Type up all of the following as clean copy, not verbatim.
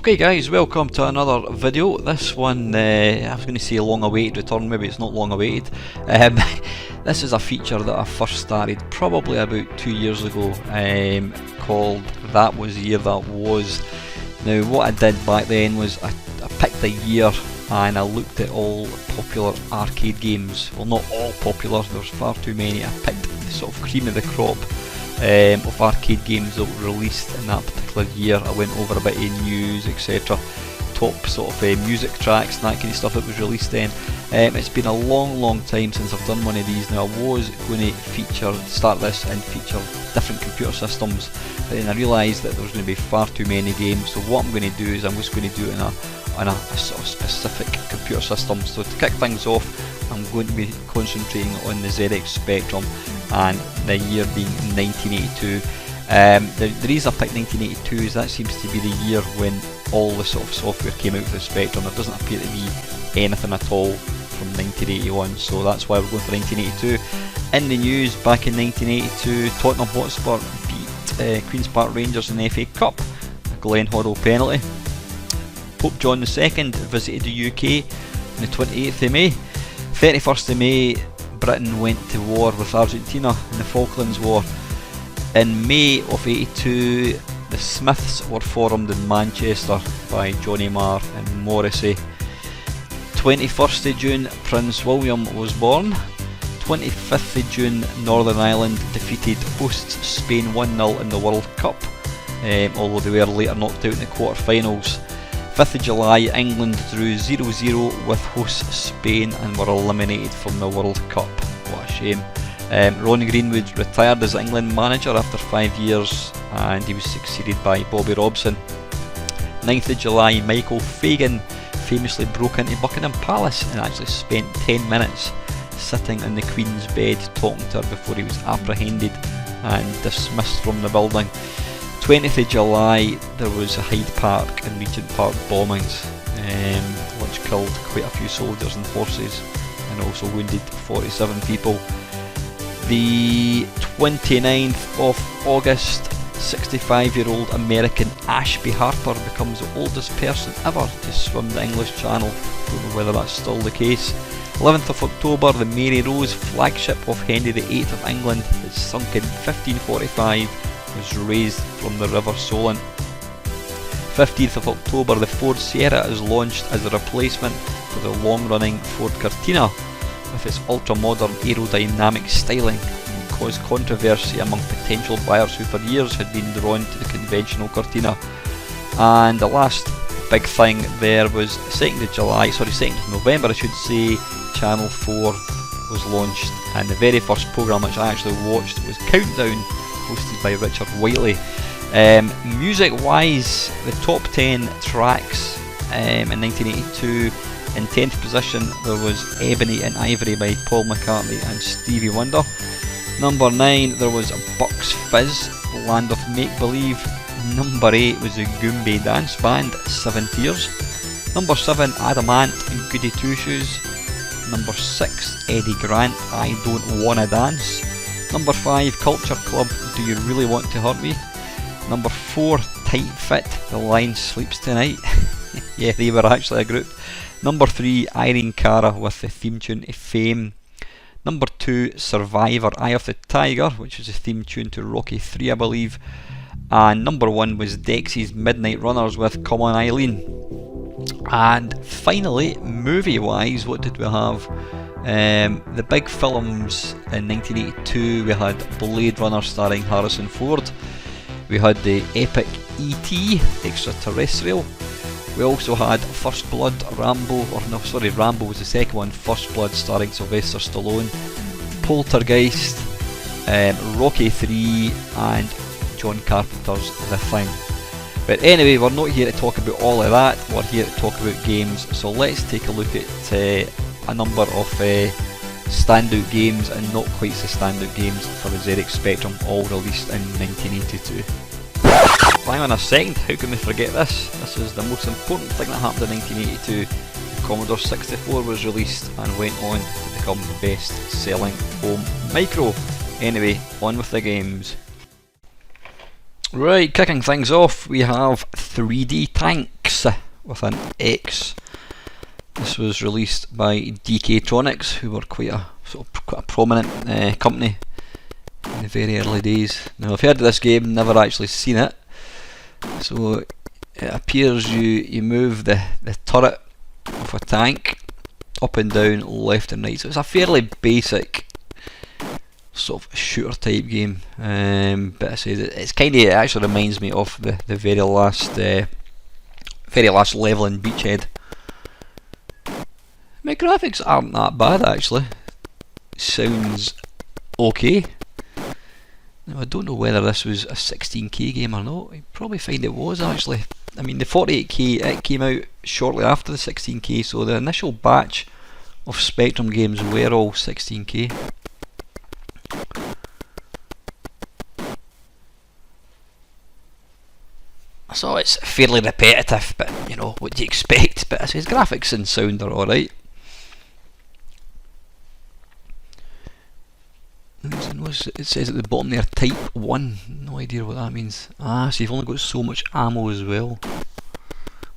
Okay guys, welcome to another video. This one, I was going to say long awaited return, maybe it's not long awaited. This is a feature that I first started probably about 2 years ago, called That Was the Year That Was. Now what I did back then was I picked a year and I looked at all popular arcade games. Well, not all popular, there's far too many. I picked the sort of cream of the crop of arcade games that were released in that particular year. I went over a bit of news, etc, top sort of music tracks and that kind of stuff that was released then. It's been a long time since I've done one of these. Now I was going to start this and feature different computer systems, but then I realised that there was going to be far too many games, so what I'm going to do is I'm just going to do it on a sort of specific computer system. So to kick things off, I'm going to be concentrating on the ZX Spectrum and the year being 1982. The reason I picked 1982 is that seems to be the year when all the sort of software came out for the Spectrum. There doesn't appear to be anything at all from 1981, so that's why we're going for 1982. In the news, back in 1982, Tottenham Hotspur beat Queen's Park Rangers in the FA Cup, a Glenn Hoddle penalty. Pope John II visited the UK on the 28th of May. 31st of May, Britain went to war with Argentina in the Falklands War. In May of 82, the Smiths were formed in Manchester by Johnny Marr and Morrissey. 21st of June, Prince William was born. 25th of June, Northern Ireland defeated hosts Spain 1-0 in the World Cup, although they were later knocked out in the quarter-finals. 5th of July, England drew 0-0 with hosts Spain and were eliminated from the World Cup. What a shame. Ronnie Greenwood retired as England manager after 5 years and he was succeeded by Bobby Robson. 9th of July, Michael Fagan famously broke into Buckingham Palace and actually spent 10 minutes sitting on the Queen's bed talking to her before he was apprehended and dismissed from the building. 20th of July, there was a Hyde Park and Regent Park bombings, which killed quite a few soldiers and horses and also wounded 47 people. The 29th of August, 65-year-old American Ashby Harper becomes the oldest person ever to swim the English Channel. Don't know whether that's still the case. 11th of October, the Mary Rose, flagship of Henry VIII of England, that sunk in 1545, was raised from the River Solent. 15th of October, the Ford Sierra is launched as a replacement for the long-running Ford Cortina with its ultra-modern aerodynamic styling, and caused controversy among potential buyers who for years had been drawn to the conventional Cortina. And the last big thing there was 2nd of November I should say, Channel 4 was launched, and the very first programme which I actually watched was Countdown, hosted by Richard Whiteley. Music wise, the top 10 tracks in 1982, in 10th position there was Ebony and Ivory by Paul McCartney and Stevie Wonder. Number 9 there was Bucks Fizz, Land of Make Believe. Number 8 was the Goombay Dance Band, Seven Tears. Number 7 Adamant and Goody Two Shoes. Number 6 Eddie Grant, I Don't Wanna Dance. Number 5 Culture Club, Do You Really Want to Hurt Me? Number 4 Tight Fit, The Lion Sleeps Tonight. Yeah, they were actually a group. Number 3 Irene Cara with the theme tune to Fame. Number 2 Survivor, Eye of the Tiger, which was the theme tune to Rocky 3 I believe. And number 1 was Dexy's Midnight Runners with Come On Eileen. And finally, movie wise, what did we have? The big films in 1982, we had Blade Runner starring Harrison Ford. We had the epic E.T. Extraterrestrial. We also had First Blood, Rambo was the second one, First Blood starring Sylvester Stallone, Poltergeist, Rocky 3 and John Carpenter's The Thing. But anyway, we're not here to talk about all of that, we're here to talk about games, so let's take a look at a number of standout games and not quite so standout games for the ZX Spectrum, all released in 1982. Hang on a second, how can we forget this? This is the most important thing that happened in 1982. The Commodore 64 was released and went on to become the best selling home micro. Anyway, on with the games. Right, kicking things off, we have 3D Tanks. X with an X. This was released by DK-Tronics, who were quite a prominent company in the very early days. Now I've heard of this game, never actually seen it. So it appears you move the turret of a tank up and down, left and right. So it's a fairly basic sort of shooter type game. But I say it's kind of, it actually reminds me of the very last level in Beachhead. My graphics aren't that bad actually. Sounds okay. Now I don't know whether this was a 16K game or not. You'd probably find it was actually. I mean the 48K, it came out shortly after the 16K, so the initial batch of Spectrum games were all 16K. So it's fairly repetitive, but you know, what do you expect? But I say graphics and sound are alright. It says at the bottom there, Type 1. No idea what that means. Ah, so you've only got so much ammo as well.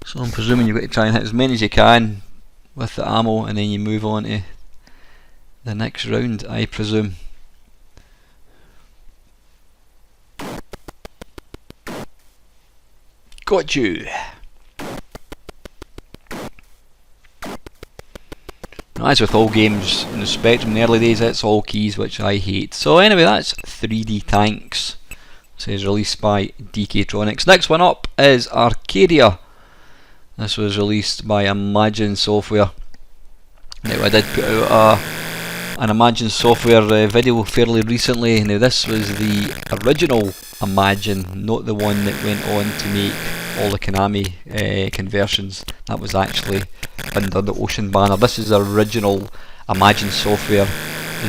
So I'm presuming you've got to try and hit as many as you can with the ammo, and then you move on to the next round, I presume. Got you! As with all games in the Spectrum in the early days, it's all keys, which I hate. So anyway, that's 3D Tanks. It says released by DK-Tronics. Next one up is Arcadia. This was released by Imagine Software. Now I did put out an Imagine Software video fairly recently. Now this was the original Imagine, not the one that went on to make all the Konami conversions. That was actually under the Ocean banner. This is the original Imagine Software.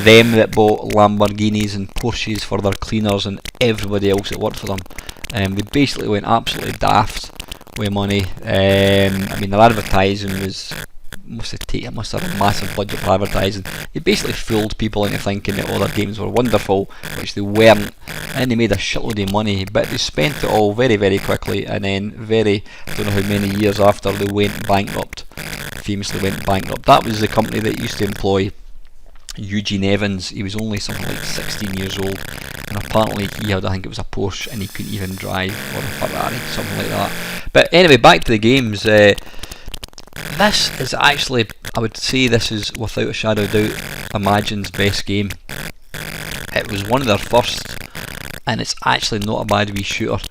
Them that bought Lamborghinis and Porsches for their cleaners and everybody else that worked for them. They basically went absolutely daft with money. I mean their advertising was must have a massive budget for advertising. They basically fooled people into thinking that all their games were wonderful, which they weren't, and they made a shitload of money, but they spent it all very, very quickly, and then I don't know how many years after, they went bankrupt. Famously went bankrupt. That was the company that used to employ Eugene Evans. He was only something like 16 years old, and apparently he had, I think it was a Porsche, and he couldn't even drive, or a Ferrari, something like that. But anyway, back to the games. This is actually, I would say this is without a shadow of doubt Imagine's best game. It was one of their first, and it's actually not a bad wee shooter.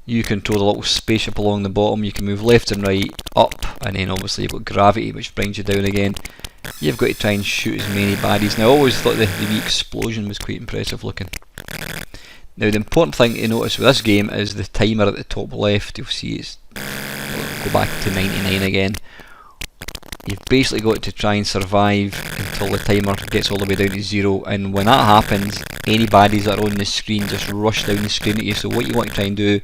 You control a little spaceship along the bottom, you can move left and right, up, and then obviously you've got gravity which brings you down again. You've got to try and shoot as many baddies. Now I always thought the wee explosion was quite impressive looking. Now the important thing to notice with this game is the timer at the top left. You'll see it's, go back to 99 again. You've basically got to try and survive until the timer gets all the way down to 0, and when that happens, any baddies that are on the screen just rush down the screen at you. So what you want to try and do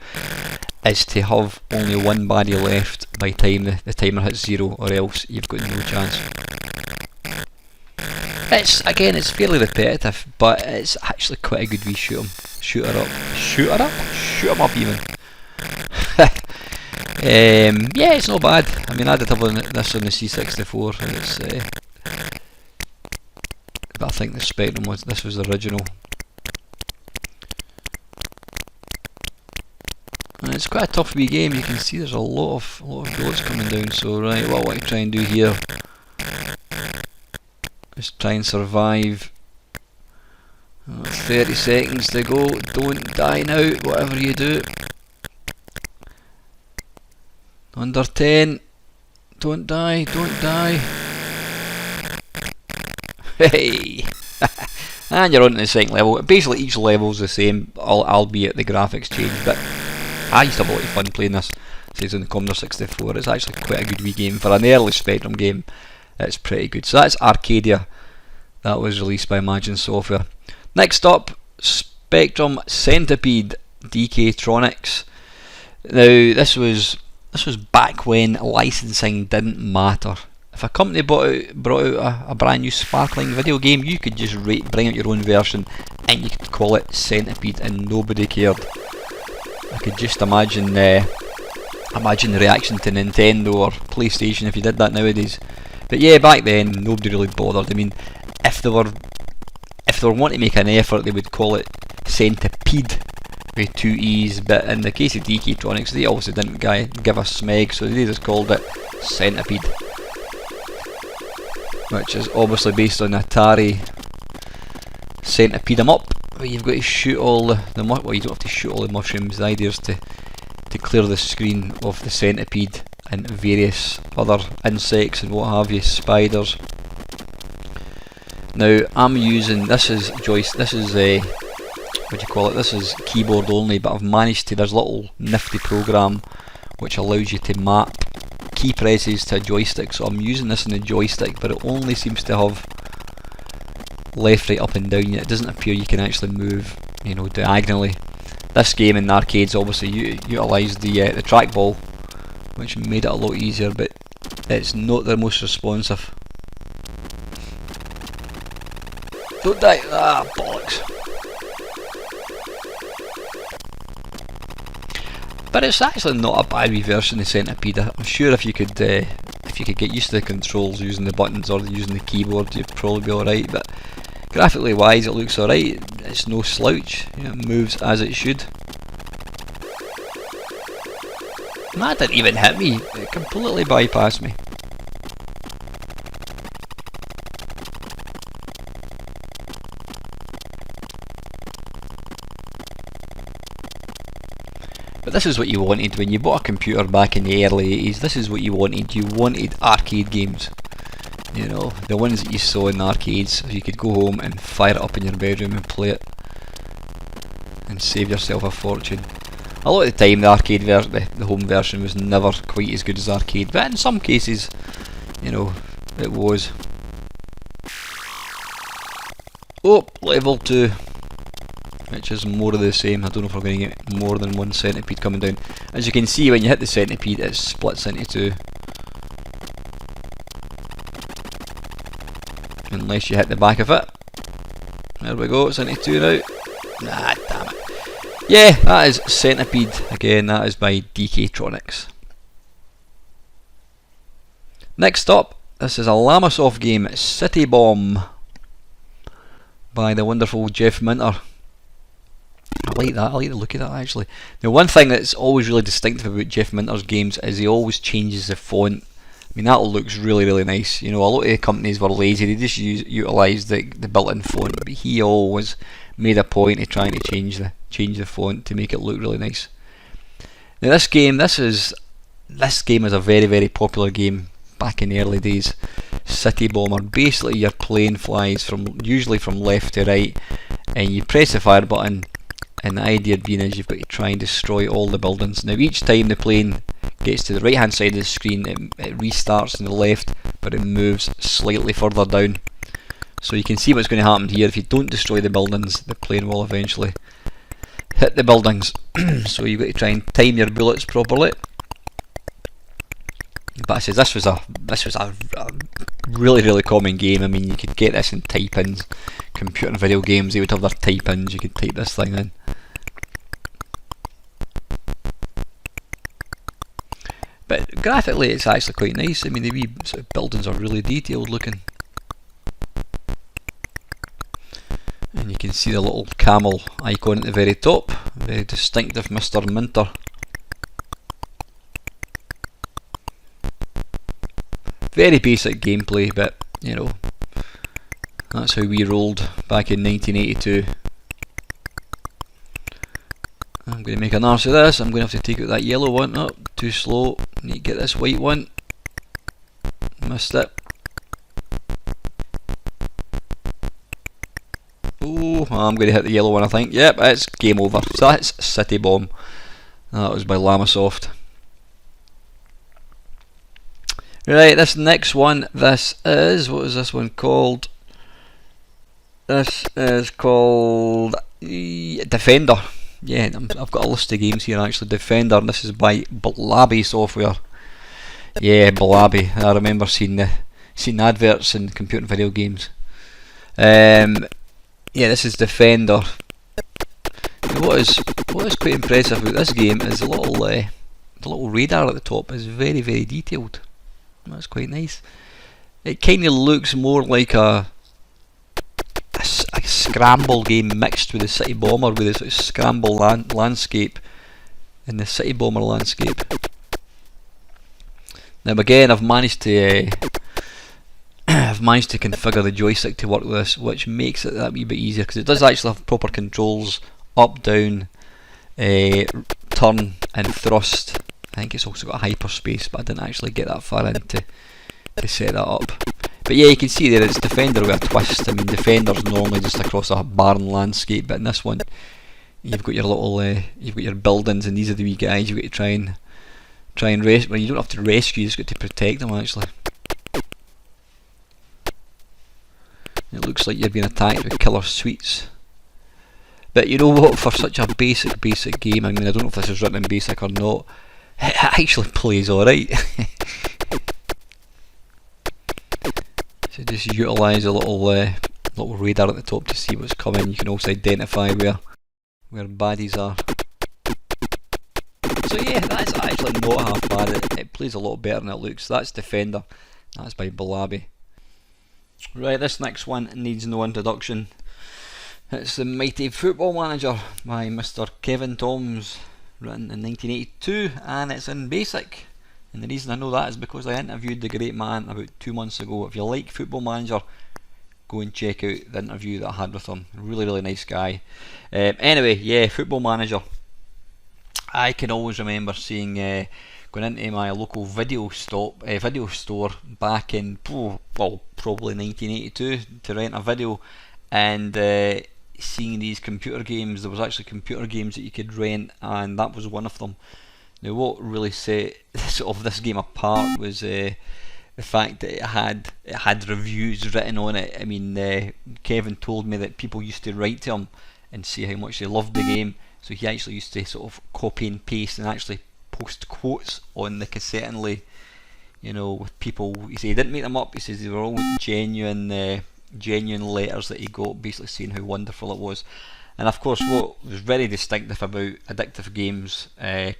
is to have only one baddie left by the time the timer hits 0, or else you've got no chance. It's fairly repetitive, but it's actually quite a good wee shoot 'em up even. Yeah, it's not bad. I mean, I did have this on the C64, and it's, but I think the Spectrum this was the original. And it's quite a tough wee game. You can see there's a lot of bullets coming down. So right, what I want to try and do here is try and survive. 30 seconds to go. Don't die now, whatever you do. Under 10. Don't die, don't die. Hey! And you're on to the second level. Basically each level's the same, albeit the graphics change, but I used to have a lot of fun playing this. It says on the Commodore 64. It's actually quite a good wee game. For an early Spectrum game, it's pretty good. So that's Arcadia. That was released by Imagine Software. Next up, Spectrum Centipede, DK-Tronics. Now this was back when licensing didn't matter. If a company brought out a brand new sparkling video game, you could just bring out your own version and you could call it Centipede and nobody cared. I could just imagine imagine the reaction to Nintendo or PlayStation if you did that nowadays. But yeah, back then nobody really bothered. I mean, if they were wanting to make an effort, they would call it Centipede with 2 E's. But in the case of DKtronics, they obviously didn't give a smeg, so they just called it Centipede, which is obviously based on Atari Centipede 'em Up, where you've got to shoot all the well, you don't have to shoot all the mushrooms. The idea is to clear the screen of the centipede and various other insects and what have you, spiders. Now I'm using, this is what do you call it, this is keyboard only, but I've managed to, there's a little nifty program which allows you to map key presses to a joystick, so I'm using this in the joystick, but it only seems to have left, right, up and down. It doesn't appear you can actually move, you know, diagonally. This game in the arcades obviously utilised the trackball, which made it a lot easier, but it's not the most responsive. Don't die! Ah, bollocks! But it's actually not a bad wee version of Centipede. I'm sure if you could get used to the controls using the buttons or using the keyboard, you'd probably be alright. But graphically wise, it looks alright. It's no slouch. You know, it moves as it should. And that didn't even hit me. It completely bypassed me. But this is what you wanted when you bought a computer back in the early 80s. This is what you wanted. You wanted arcade games. You know, the ones that you saw in the arcades, so you could go home and fire it up in your bedroom and play it and save yourself a fortune. A lot of the time the arcade the home version was never quite as good as arcade, but in some cases, you know, it was. Oh, level 2, which is more of the same. I don't know if we're going to get more than one centipede coming down. As you can see, when you hit the centipede, it splits into 2. Unless you hit the back of it. There we go, it's into 2 now. Nah, damn it. Yeah, that is Centipede. Again, that is by DKtronics. Next up, this is a Lamasoft game, City Bomb, by the wonderful Jeff Minter. I like that, I like the look of that actually. Now, one thing that's always really distinctive about Jeff Minter's games is he always changes the font. I mean, that looks really, really nice. You know, a lot of the companies were lazy, they just utilised the built-in font, but he always made a point of trying to change the font to make it look really nice. Now this game is a very, very popular game back in the early days. City Bomber. Basically your plane flies usually from left to right, and you press the fire button, and the idea being is you've got to try and destroy all the buildings. Now each time the plane gets to the right hand side of the screen, it restarts on the left, but it moves slightly further down. So you can see what's going to happen here. If you don't destroy the buildings, the plane will eventually hit the buildings. So you've got to try and time your bullets properly. But I says this was a really, really common game. I mean, you could get this in type-ins. Computer and video games, they would have their type-ins. You could type this thing in. But graphically, it's actually quite nice. I mean, the wee sort of buildings are really detailed looking. And you can see the little camel icon at the very top. Very distinctive Mr. Minter. Very basic gameplay, but you know, that's how we rolled back in 1982. I'm going to make an arse of this. I'm going to have to take out that yellow one. Oh, too slow. Need to get this white one. Missed it. Oh, I'm going to hit the yellow one, I think. Yep, it's game over. So that's City Bomb. That was by Lamasoft. Right, this next one, this is, what is this one called? This is called Defender. Yeah, I've got a list of games here actually. Defender, and this is by Blaby Software. Yeah, Blaby. I remember seeing adverts in computer and video games. Yeah, this is Defender. What is quite impressive about this game is a little the little radar at the top is very, very detailed. That's quite nice. It kind of looks more like a scramble game mixed with the City Bomber, with this sort of scramble landscape and the City Bomber landscape. Now again, I've managed to configure the joystick to work with this, which makes it that wee bit easier, because it does actually have proper controls: up, down, turn and thrust. I think it's also got hyperspace, but I didn't actually get that far in to set that up. But yeah, you can see there it's Defender with a twist. I mean, Defender's normally just across a barren landscape, but in this one you've got your little you've got your buildings, and these are the wee guys you've got to try and rescue. Well, you don't have to rescue, you just got to protect them actually. It looks like you're being attacked with killer sweets. But you know what, for such a basic game, I mean, I don't know if this is written in BASIC or not, it actually plays alright. So just utilise a little radar at the top to see what's coming. You can also identify where baddies are. So yeah, that's actually not half bad. It plays a lot better than it looks. That's Defender. That's by Balabi. Right, this next one needs no introduction. It's the Mighty Football Manager by Mr. Kevin Toms, written in 1982, and it's in BASIC. And the reason I know that is because I interviewed the great man about 2 months ago. If you like Football Manager, go and check out the interview that I had with him. Really, really nice guy. Anyway, yeah, Football Manager. I can always remember seeing going into my local video store back in probably 1982 to rent a video, and seeing these computer games. There was actually computer games that you could rent, and that was one of them. Now, what really set sort of this game apart was the fact that it had reviews written on it. I mean, Kevin told me that people used to write to him and say how much they loved the game, so he actually used to sort of copy and paste and actually post quotes on the cassette inlay, you know, with people. He said he didn't make them up. He says they were all genuine letters that he got, basically saying how wonderful it was. And of course, what was very distinctive about Addictive Games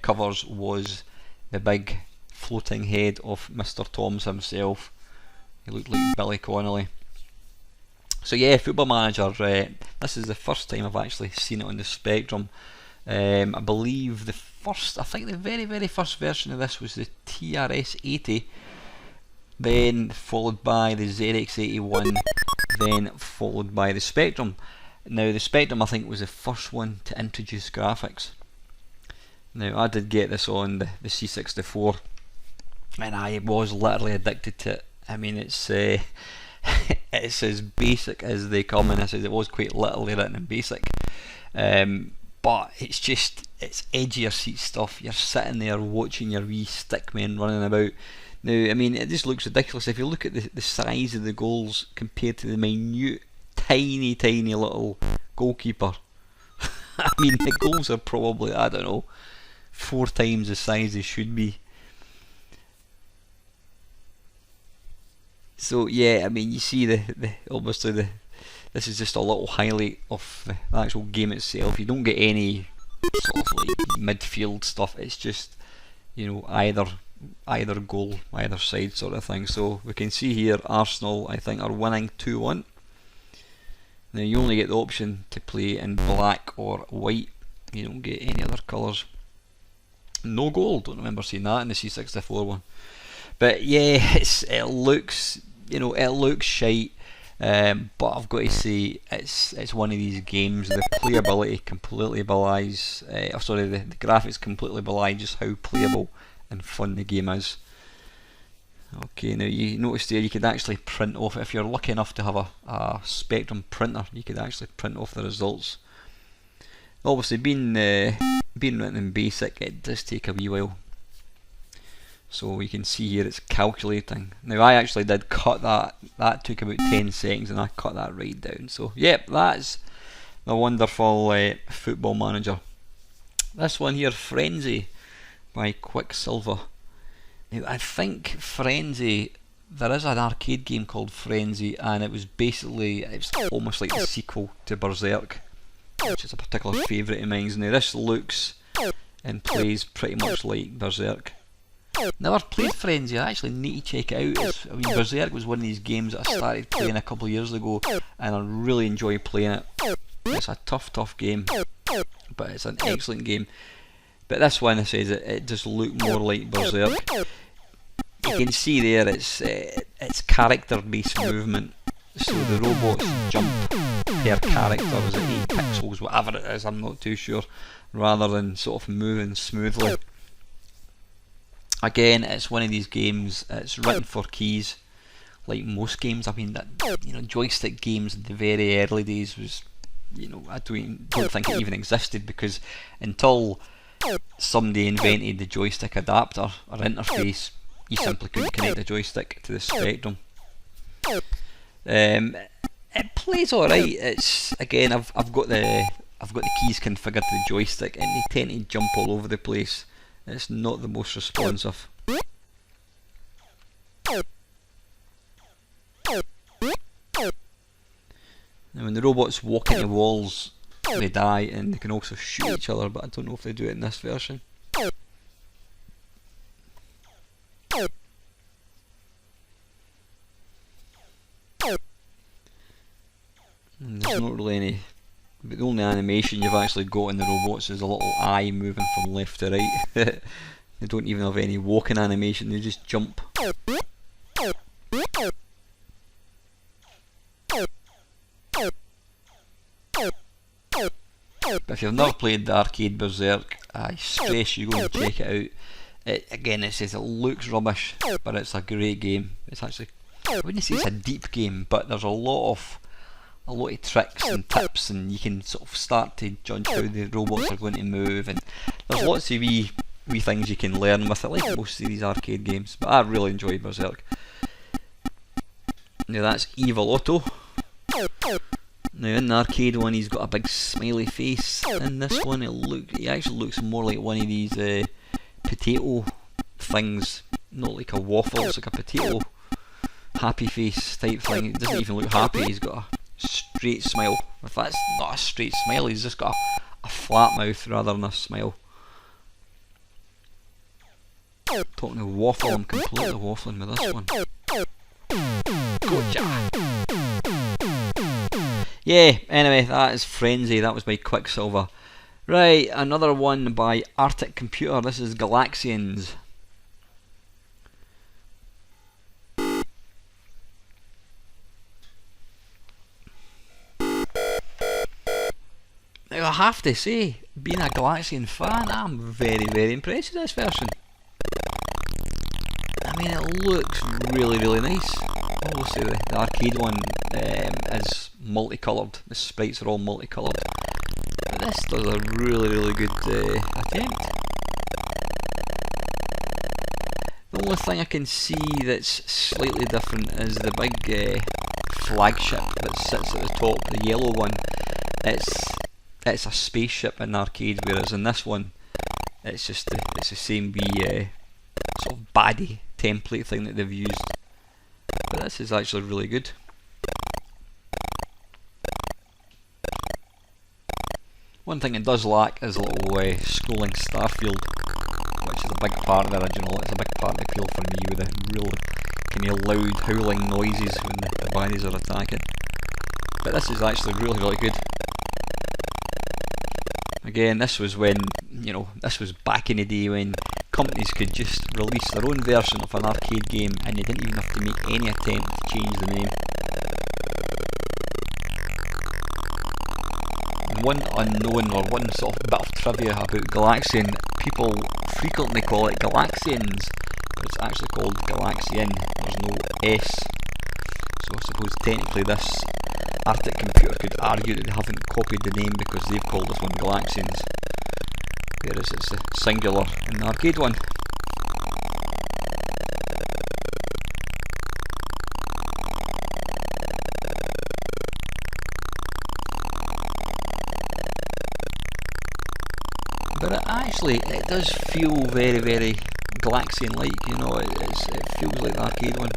covers was the big floating head of Mr. Toms himself. He looked like Billy Connolly. So yeah, Football Manager, this is the first time I've actually seen it on the Spectrum. I believe I think the very, very first version of this was the TRS-80, then followed by the ZX-81, then followed by the Spectrum. Now the Spectrum, I think, was the first one to introduce graphics. Now I did get this on the C64, and I was literally addicted to it. I mean, it's it's as basic as they come, and it was quite literally written in BASIC. But it's edge of your seat stuff. You're sitting there watching your wee stickmen running about. Now, I mean, it just looks ridiculous if you look at the size of the goals compared to the minute, tiny little goalkeeper. I mean, the goals are probably, I don't know, 4 times the size they should be. So yeah, I mean, you see obviously this is just a little highlight of the actual game itself. You don't get any sort of like midfield stuff. It's just, you know, either goal, either side sort of thing. So we can see here Arsenal, I think, are winning 2-1. Now you only get the option to play in black or white. You don't get any other colours. No gold. Don't remember seeing that in the C64 one. But yeah, it looks shite. But I've got to say, it's one of these games. The playability completely belies. The graphics completely belie just how playable and fun the game is. Okay, now you notice there you could actually print off, if you're lucky enough to have a Spectrum printer, you could actually print off the results. Obviously, being written in BASIC, it does take a wee while. So you can see here it's calculating. Now I actually did cut that. That took about 10 seconds, and I cut that right down. So yep, that's the wonderful Football Manager. This one here, Frenzy by Quicksilver. Now I think Frenzy, there is an arcade game called Frenzy, and it's almost like a sequel to Berserk, which is a particular favourite of mine. Now this looks and plays pretty much like Berserk. Never played Frenzy, I actually need to check it out. I mean, Berserk was one of these games that I started playing a couple of years ago, and I really enjoy playing it. It's a tough game, but it's an excellent game. But this one, I says it does look more like Berserk. You can see there it's character-based movement, so the robots jump per character, is it 8 pixels, whatever it is, I'm not too sure, rather than sort of moving smoothly. Again, it's one of these games, it's written for keys, like most games. I mean, that, you know, joystick games in the very early days was, you know, I don't think it even existed, because until somebody invented the joystick adapter or interface, you simply couldn't connect the joystick to the Spectrum. It plays alright. It's, again, I've got the keys configured to the joystick, and they tend to jump all over the place. It's not the most responsive. Now when the robots walk into walls, they die, and they can also shoot each other, but I don't know if they do it in this version. And there's not really any, but the only animation you've actually got in the robots is a little eye moving from left to right. They don't even have any walking animation, they just jump. But if you've never played the arcade Berserk, I stress you go and check it out. Again, it says it looks rubbish, but it's a great game. It's actually, I wouldn't say it's a deep game, but there's a lot of tricks and tips, and you can sort of start to judge how the robots are going to move, and there's lots of wee things you can learn with it, like most of these arcade games. But I really enjoy Berserk. Now that's Evil Otto. Now in the arcade one, he's got a big smiley face. In this one, he actually looks more like one of these potato things, not like a waffle. It's like a potato happy face type thing. It doesn't even look happy. He's got a straight smile. If that's not a straight smile, he's just got a flat mouth rather than a smile. Talking of waffle, I'm completely waffling with this one. Gotcha! Yeah, anyway, that is Frenzy. That was by Quicksilver. Right, another one by Arctic Computer. This is Galaxians. Now I have to say, being a Galaxian fan, I'm very, very impressed with this version. I mean, it looks really, really nice. Obviously the arcade one is multicoloured, the sprites are all multicoloured, but this does a really, really good attempt. The only thing I can see that's slightly different is the big flagship that sits at the top, the yellow one. It's a spaceship in the arcade, whereas in this one it's just it's the same wee sort of baddie template thing that they've used. But this is actually really good. One thing it does lack is a little scrolling star field, which is a big part of the original. It's a big part of the appeal for me, with the real kind of loud howling noises when the baddies are attacking. But this is actually really, really good. Again, this was when, you know, this was back in the day when companies could just release their own version of an arcade game and they didn't even have to make any attempt to change the name. One unknown, or one sort of bit of trivia about Galaxian, people frequently call it Galaxians, but it's actually called Galaxian. There's no S. So I suppose technically this Arctic Computer could argue that they haven't copied the name because they've called this one Galaxians, whereas it's a singular in the arcade one. But it does feel very, very Galaxian-like, you know, it feels like the arcade one.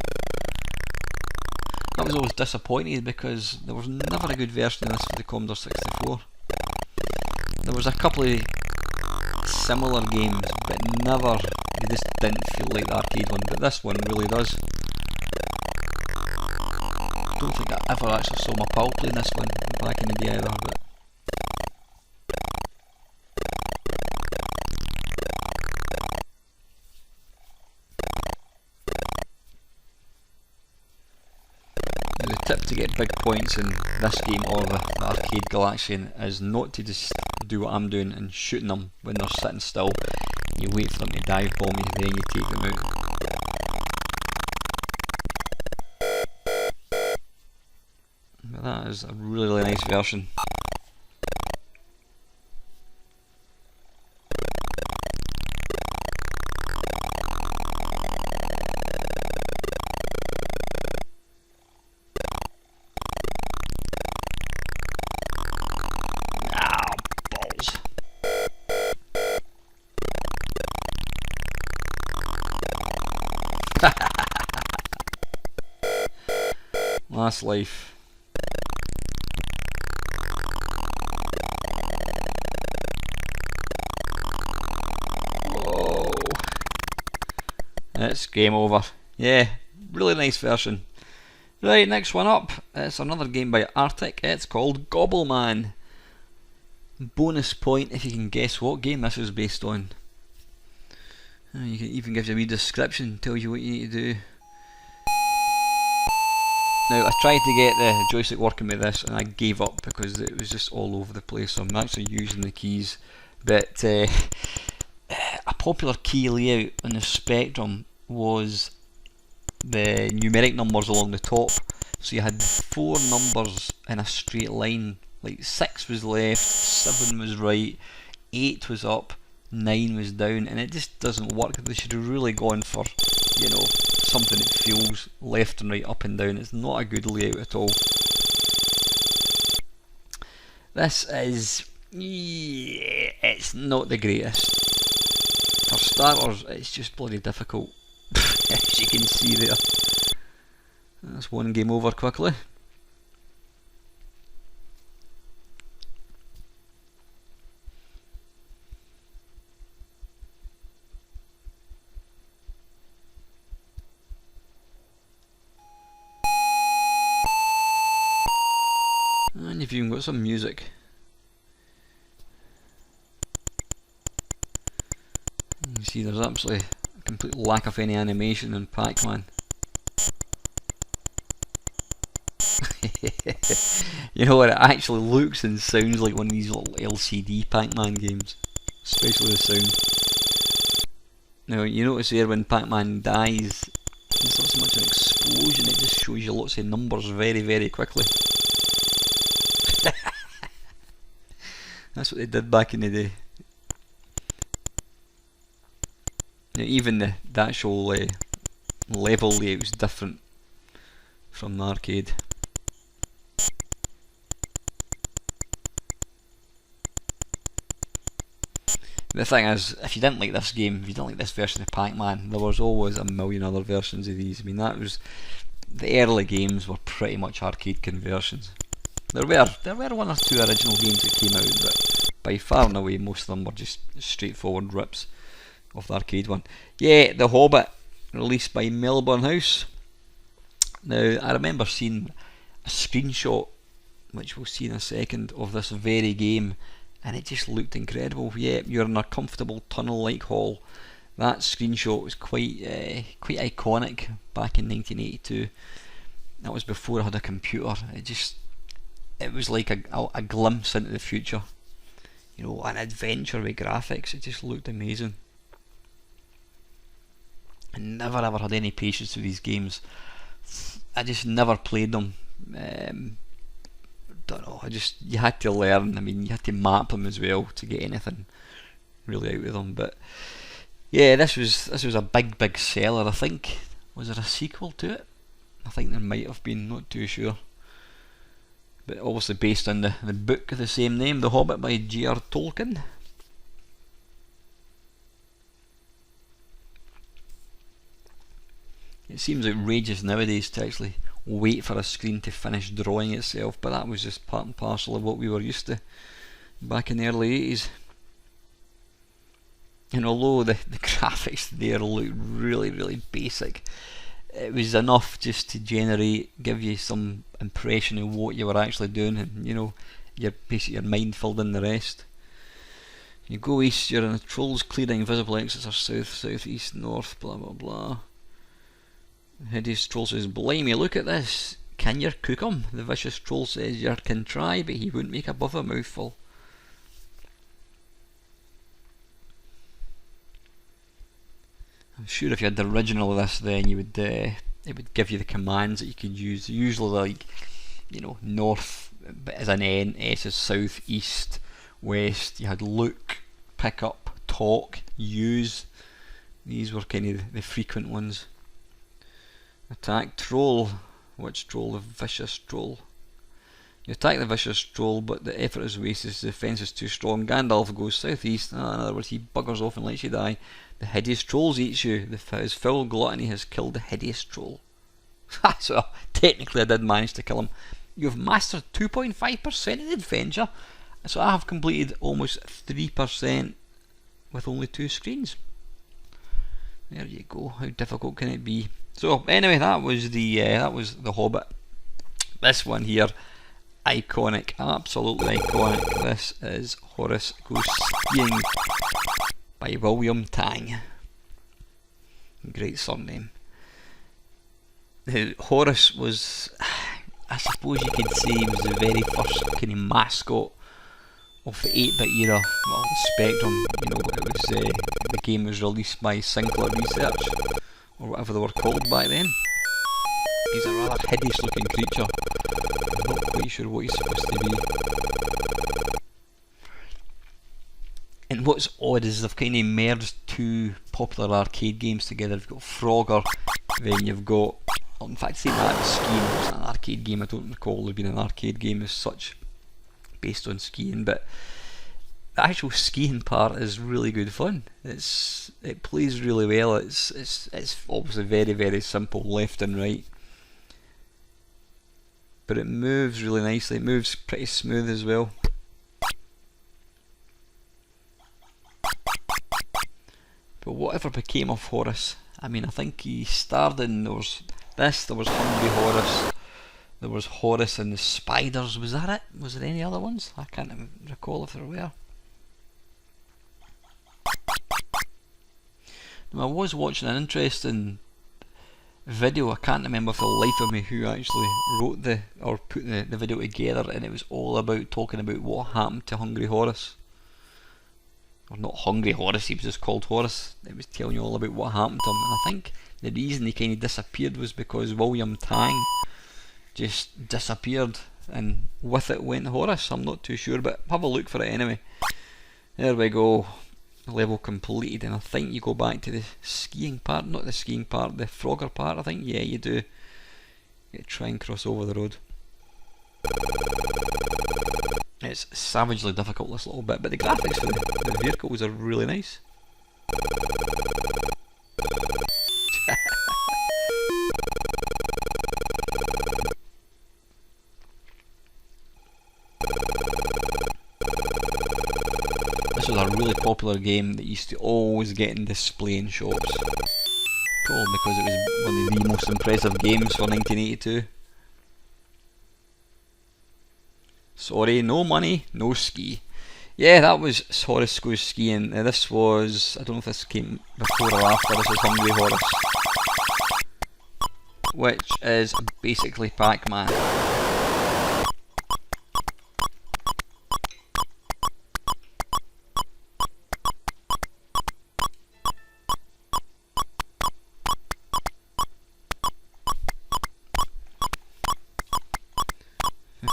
I was always disappointed because there was never a good version of this for the Commodore 64. There was a couple of similar games, but never, they just didn't feel like the arcade one, but this one really does. I don't think I ever actually saw my pal playing this one back in the day either, but the tip to get big points in this game or the Arcade Galaxian is not to just do what I'm doing and shooting them when they're sitting still. You wait for them to dive bomb you, then you take them out. But that is a really nice version. Last life. Whoa. It's game over. Yeah, really nice version. Right, next one up. It's another game by Arctic. It's called Gobbleman. Bonus point if you can guess what game this is based on. You can even give you a wee description, tells you what you need to do. Now I tried to get the joystick working with this and I gave up because it was just all over the place, so I'm actually using the keys. But a popular key layout on the Spectrum was the numeric numbers along the top. So you had 4 numbers in a straight line, like 6 was left, 7 was right, 8 was up, 9 was down, and it just doesn't work. They should have really gone for, you know, something that feels left and right, up and down. It's not a good layout at all. This is, yeah, it's not the greatest. For starters, it's just bloody difficult, as you can see there. That's one game over quickly. And you've even got some music. You can see there's absolutely a complete lack of any animation in Pac-Man. You know what, it actually looks and sounds like one of these little LCD Pac-Man games, especially the sound. Now you notice there when Pac-Man dies, it's not so much an explosion, it just shows you lots of numbers very quickly. That's what they did back in the day. Now, even the actual level layout was different from the arcade. The thing is, if you didn't like this game, if you didn't like this version of Pac-Man, there was always a million other versions of these. I mean, that was, the early games were pretty much arcade conversions. There were one or two original games that came out, but by far and away most of them were just straightforward rips of the arcade one. Yeah, The Hobbit, released by Melbourne House. Now, I remember seeing a screenshot, which we'll see in a second, of this very game, and it just looked incredible. Yeah, you're in a comfortable tunnel-like hall. That screenshot was quite iconic back in 1982. That was before I had a computer. It was like a glimpse into the future. You know, an adventure with graphics. It just looked amazing. I never ever had any patience with these games. I just never played them. Don't know, you had to learn. I mean, you had to map them as well to get anything really out of them. But yeah, this was a big seller. I think, was there a sequel to it? I think there might have been, not too sure. But obviously based on the book of the same name, The Hobbit by J.R. Tolkien. It seems outrageous nowadays to actually wait for a screen to finish drawing itself, but that was just part and parcel of what we were used to back in the early 80s. And although the graphics there look really basic, it was enough just to give you some impression of what you were actually doing, and your mind filled in the rest. You go east, you're in the trolls clearing, visible exits are south, southeast, north, blah blah blah. Hideous Troll says, "Blimey, look at this. Can yer cook 'em?" The Vicious Troll says, "Yer can try, but he wouldn't make above a mouthful." I'm sure if you had the original of this, then you would it would give you the commands that you could use. Usually, like, north as an N, S is south, east, west. You had look, pick up, talk, use. These were kind of the frequent ones. Attack troll. Which troll? The Vicious Troll. You attack the Vicious Troll, but the effort is wasted. The defence is too strong. Gandalf goes southeast. In other words, he buggers off and lets you die. The Hideous Trolls eats you. His foul gluttony has killed the Hideous Troll. So technically I did manage to kill him. You've mastered 2.5% of the adventure. So I have completed almost 3% with only 2 screens. There you go. How difficult can it be? So anyway, that was the Hobbit. This one here, iconic, absolutely iconic. This is Horace Goes Skiing by William Tang. Great surname. Horace was, I suppose you could say, he was the very first kind of mascot of the 8-bit era. Well, Spectrum, it was the game was released by Sinclair Research, or whatever they were called back then. He's a rather hideous looking creature. I'm not quite sure what he's supposed to be. And what's odd is they've kind of merged 2 popular arcade games together. You've got Frogger, then you've got, well, in fact, saying that skiing was an arcade game. I don't recall there being an arcade game as such based on skiing, but the actual skiing part is really good fun. It plays really well. It's obviously very simple, left and right, but it moves really nicely. It moves pretty smooth as well. But whatever became of Horace? I mean, I think he starred in, there was Hungry Horace, there was Horace and the Spiders. Was that it? Was there any other ones? I can't recall if there were. Now, I was watching an interesting video. I can't remember for the life of me who actually wrote or put the video together, and it was all about talking about what happened to Hungry Horace. Or not Hungry Horace, he was just called Horace. It was telling you all about what happened to him, and I think the reason he kind of disappeared was because William Tang just disappeared, and with it went Horace. I'm not too sure, but have a look for it anyway. There we go. Level completed, and I think you go back to the skiing part, not the skiing part, the Frogger part, I think. Yeah, you do. You try and cross over the road. It's savagely difficult, this little bit, but the graphics for the vehicles are really nice. This was a really popular game that used to always get in display in shops. Probably because it was one of the most impressive games for 1982. Sorry, no money, no ski. Yeah, that was Horace Goes Skiing. This was, I don't know if this came before or after, this was Hungry Horace, which is basically Pac-Man.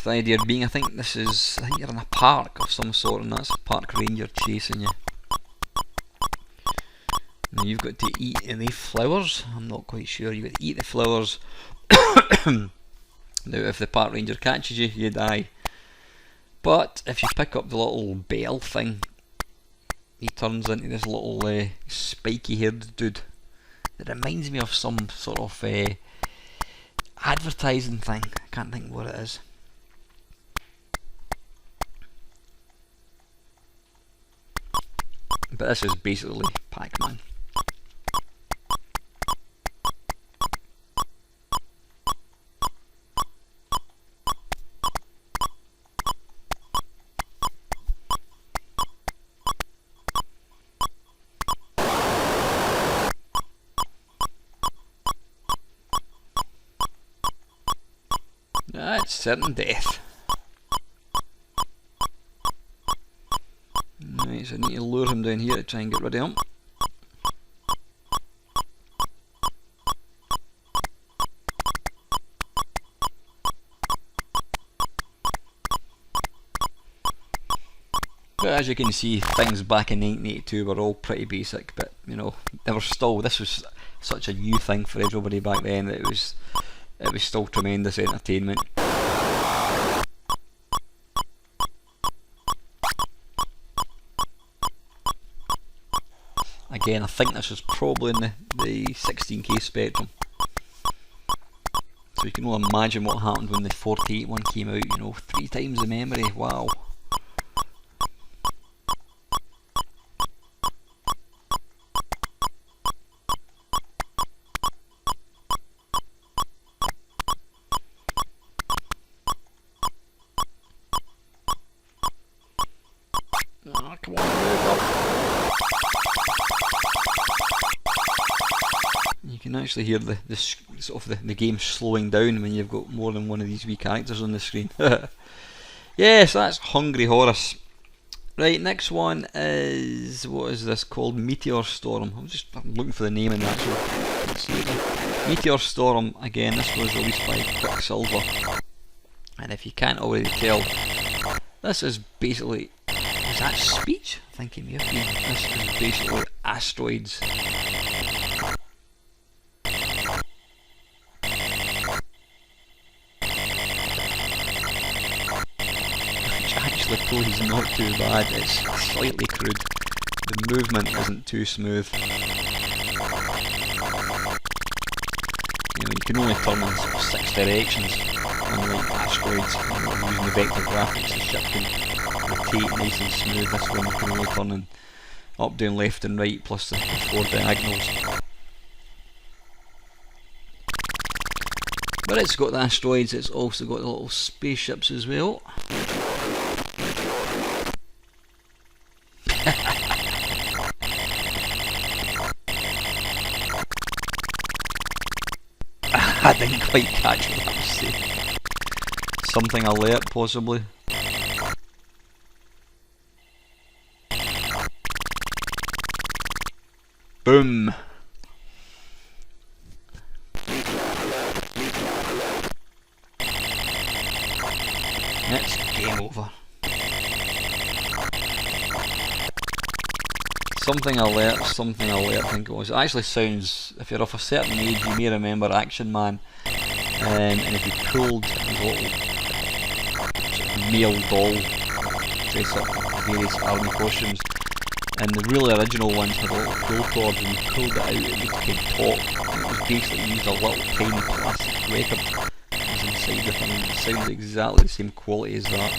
The idea being, I think you're in a park of some sort, and that's a park ranger chasing you. Now you've got to eat the flowers. I'm not quite sure. You've got to eat the flowers. Now if the park ranger catches you, you die. But if you pick up the little bell thing, he turns into this little spiky haired dude. It reminds me of some sort of advertising thing. I can't think what it is. But this is basically Pac-Man. That's certain death. Right, so I need to lure him down here to try and get rid of him. But as you can see, things back in 1982 were all pretty basic, but you know, they were still, this was such a new thing for everybody back then that it was still tremendous entertainment. Again, I think this was probably in the 16K spectrum. So you can only imagine what happened when the 48 one came out, you know, 3 times the memory, wow. Oh, come on, move up. You can actually hear the sort of the game slowing down when you've got more than one of these wee characters on the screen. Yes, that's Hungry Horace. Right, next one is, what is this called? Meteor Storm. I'm looking for the name in that, so let's see it. Meteor Storm, again, this was released by Quicksilver. And if you can't already tell, this is basically, is that speech? I think it may have been. This is basically asteroids. The code is not too bad, it's slightly crude. The movement isn't too smooth. You know, you can only turn in 6 directions, unlike asteroids. Using the vector graphics, the ship can rotate nice and smooth. This one you can only turn in up, down, left and right, plus the 4 diagonals. But it's got the asteroids, it's also got the little spaceships as well. I didn't quite catch what I was saying. Something alert, possibly. Boom! It's game over. Something alert, I think it was. It actually sounds, if you're of a certain age, you may remember Action Man. And if you pulled his little male doll dress up in various army costumes, and the really original ones had a little pull cord, and you pulled it out and it could talk, and it was basically used a little tiny plastic record as inside the thing. It sounds exactly the same quality as that.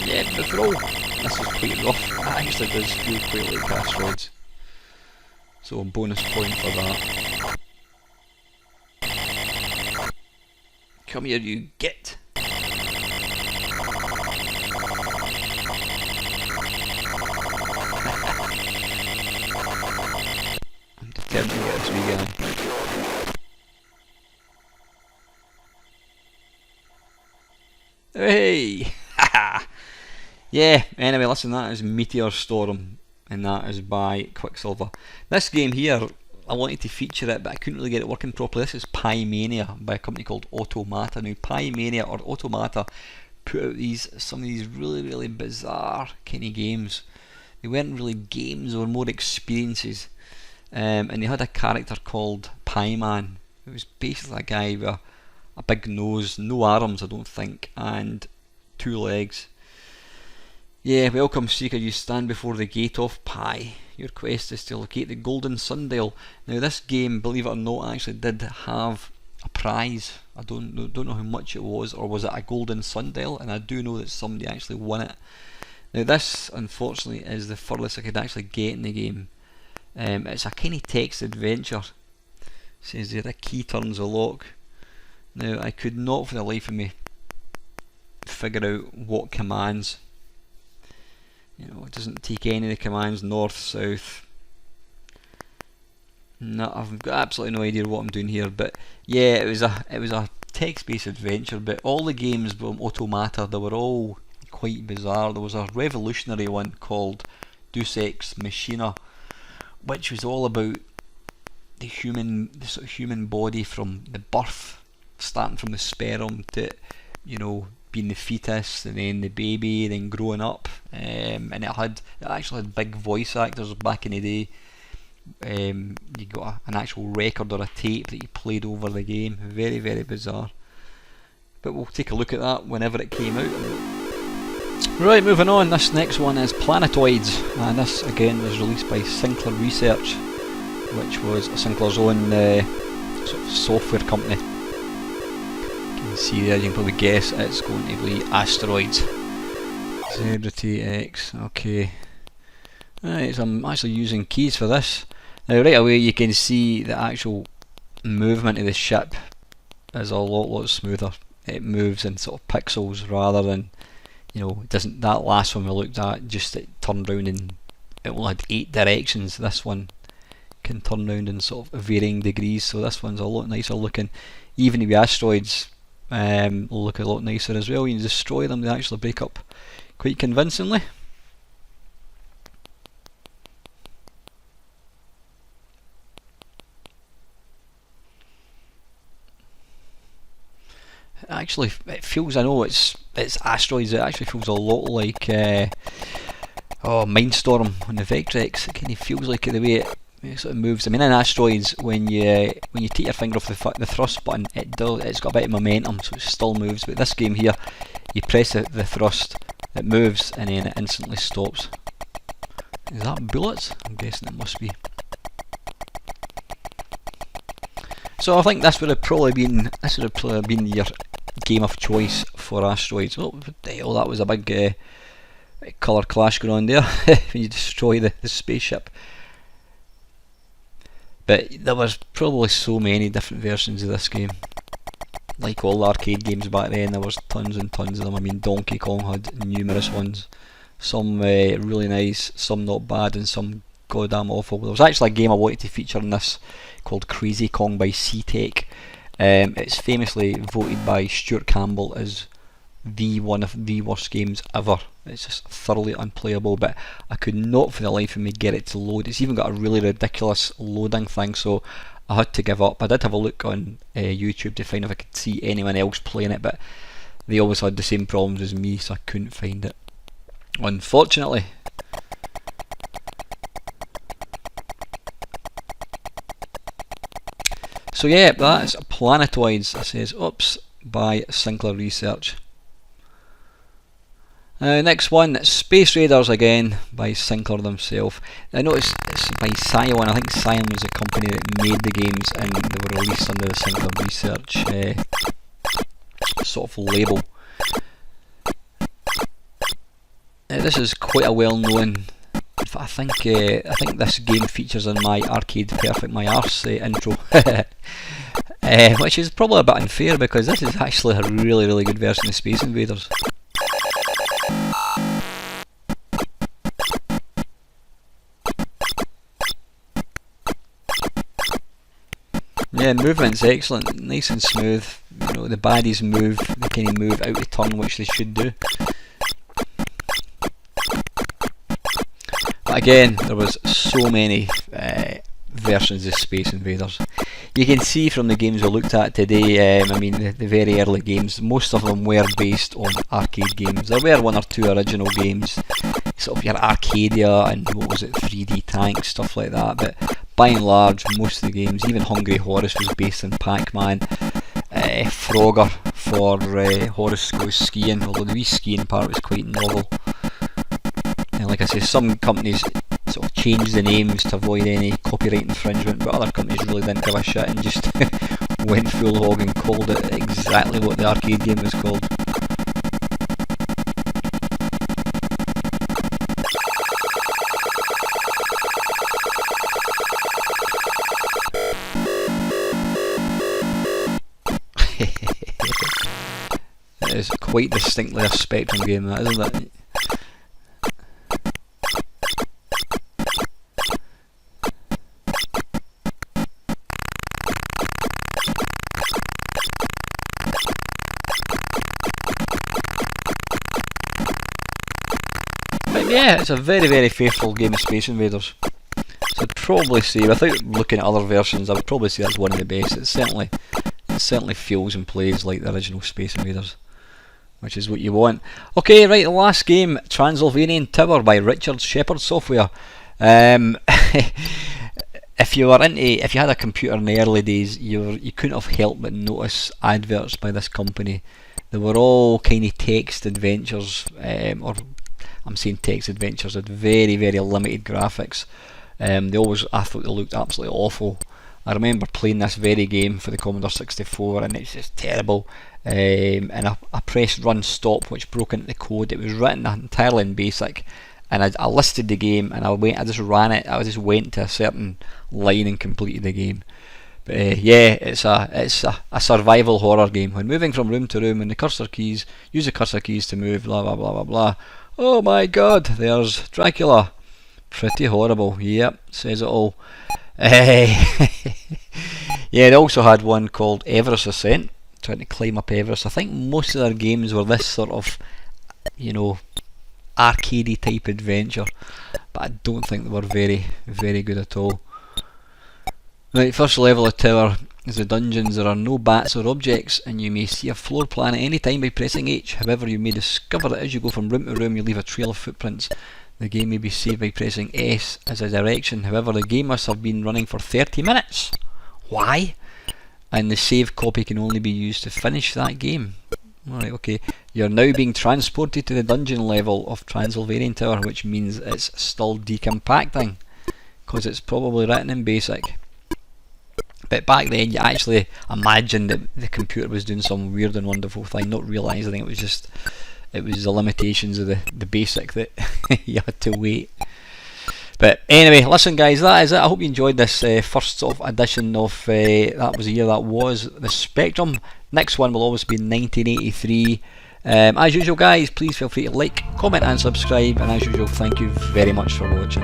Yeah, but for all this is quite rough, it actually does feel quite like asteroids. So a bonus point for that. Come here, you git! I'm determined to get this wee guy. Hey! Yeah, anyway, listen, that is Meteor Storm, and that is by Quicksilver. This game here, I wanted to feature it, but I couldn't really get it working properly. This is Pimania by a company called Automata. Now, Pimania or Automata put out some of these really bizarre kind of games. They weren't really games, they were more experiences. And they had a character called Pieman. It was basically a guy with a big nose, no arms I don't think, and 2 legs. Yeah, welcome Seeker, you stand before the gate of Pi. Your quest is to locate the Golden Sundial. Now this game, believe it or not, actually did have a prize. I don't know how much it was, or was it a golden sundial? And I do know that somebody actually won it. Now this, unfortunately, is the furthest I could actually get in the game. It's a kind of text adventure. It says there, a key turns a lock. Now I could not for the life of me figure out what commands. You know, it doesn't take any of the commands, north, south. No, I've got absolutely no idea what I'm doing here. But yeah, it was a text-based adventure. But all the games from Automata, they were all quite bizarre. There was a revolutionary one called Deus Ex Machina, which was all about the sort of human body from the birth, starting from the sperm to, you know, being the fetus, and then the baby, then growing up. And it actually had big voice actors back in the day. You got an actual record or a tape that you played over the game. Very, very bizarre. But we'll take a look at that whenever it came out. Right, moving on. This next one is Planetoids, and this again was released by Sinclair Research, which was Sinclair's own sort of software company. You can see there, you can probably guess it's going to be Asteroids. Zebra X, okay. Right, so I'm actually using keys for this. Now right away you can see the actual movement of the ship is a lot smoother. It moves in sort of pixels rather than, you know, it doesn't. That last one we looked at, just it turned round and it only had 8 directions. This one can turn round in sort of varying degrees, so this one's a lot nicer looking. Even the asteroids look a lot nicer as well. You can destroy them, they actually break up quite convincingly. Actually, it feels, I know it's asteroids, it actually feels a lot like Mindstorm on the Vectrex. It kind of feels like it, the way it sort of moves. I mean, in asteroids, when you take your finger off the thrust button, it's got a bit of momentum, so it still moves. But this game here, you press the thrust, it moves, and then it instantly stops. Is that bullets? I'm guessing it must be. So I think this would have probably been your game of choice for asteroids. Oh, what the hell, that was a big colour clash going on there when you destroy the spaceship. But there was probably so many different versions of this game. Like all arcade games back then, there was tons and tons of them. I mean, Donkey Kong had numerous ones. Some really nice, some not bad, and some goddamn awful. There was actually a game I wanted to feature in this called Crazy Kong by C-Tech. It's famously voted by Stuart Campbell as one of the worst games ever. It's just thoroughly unplayable, but I could not for the life of me get it to load. It's even got a really ridiculous loading thing, so I had to give up. I did have a look on YouTube to find if I could see anyone else playing it, but they always had the same problems as me, so I couldn't find it, unfortunately. So yeah, that's Planetoids, it says, oops, by Sinclair Research. Next one, Space Raiders again, by Sinclair themselves. I noticed it's by Scion. I think Scion was the company that made the games, and they were released under the Sinclair Research sort of label. This is quite a well-known. I think this game features in my Arcade Perfect My Arse intro, which is probably a bit unfair because this is actually a really good version of Space Invaders. Yeah, movement's excellent, nice and smooth. You know, the baddies move, they kind of move out of turn, which they should do. But again, there was so many versions of Space Invaders. You can see from the games we looked at today, I mean the very early games, most of them were based on arcade games. There were 1 or 2 original games, sort of your Arcadia and what was it, 3D Tank, stuff like that, but by and large most of the games, even Hungry Horace was based on Pac-Man. Frogger for Horace Goes Skiing, although the wee skiing part was quite novel. And like I say, some companies sort of changed the names to avoid any copyright infringement, but other companies really didn't give a shit and just went full hog and called it exactly what the arcade game was called. It is quite distinctly a Spectrum game, that, isn't it? But yeah, it's a very, very faithful game of Space Invaders. So I'd probably say, without looking at other versions, I would probably say that's one of the best. It certainly feels and plays like the original Space Invaders, which is what you want. Okay, right, the last game, Transylvanian Tower by Richard Shepherd Software. If you had a computer in the early days, you couldn't have helped but notice adverts by this company. They were all kind of text adventures, or I'm saying text adventures with very, very limited graphics. I thought they looked absolutely awful. I remember playing this very game for the Commodore 64 and it's just terrible. And I pressed run stop, which broke into the code. It was written entirely in BASIC, and I listed the game and I just ran it. I just went to a certain line and completed the game. But yeah, it's a survival horror game. When moving from room to room, and use the cursor keys to move. Blah blah blah blah blah. Oh my God, there's Dracula. Pretty horrible. Yep, says it all. Yeah, they also had one called Everest Ascent, trying to climb up Everest. I think most of their games were this sort of, arcadey type adventure, but I don't think they were very, very good at all. Right, first level of tower is the dungeons. There are no bats or objects, and you may see a floor plan at any time by pressing H. However, you may discover that as you go from room to room, you leave a trail of footprints. The game may be saved by pressing S as a direction. However, the game must have been running for 30 minutes. Why? And the save copy can only be used to finish that game. Alright, okay. You're now being transported to the dungeon level of Transylvanian Tower, which means it's still decompacting, because it's probably written in BASIC. But back then you actually imagined that the computer was doing some weird and wonderful thing, not realising it was the limitations of the BASIC that you had to wait. But anyway, listen guys, that is it. I hope you enjoyed this first sort of edition of that was the year that was the Spectrum. Next one will always be 1983. As usual guys, please feel free to like, comment and subscribe, and as usual, thank you very much for watching.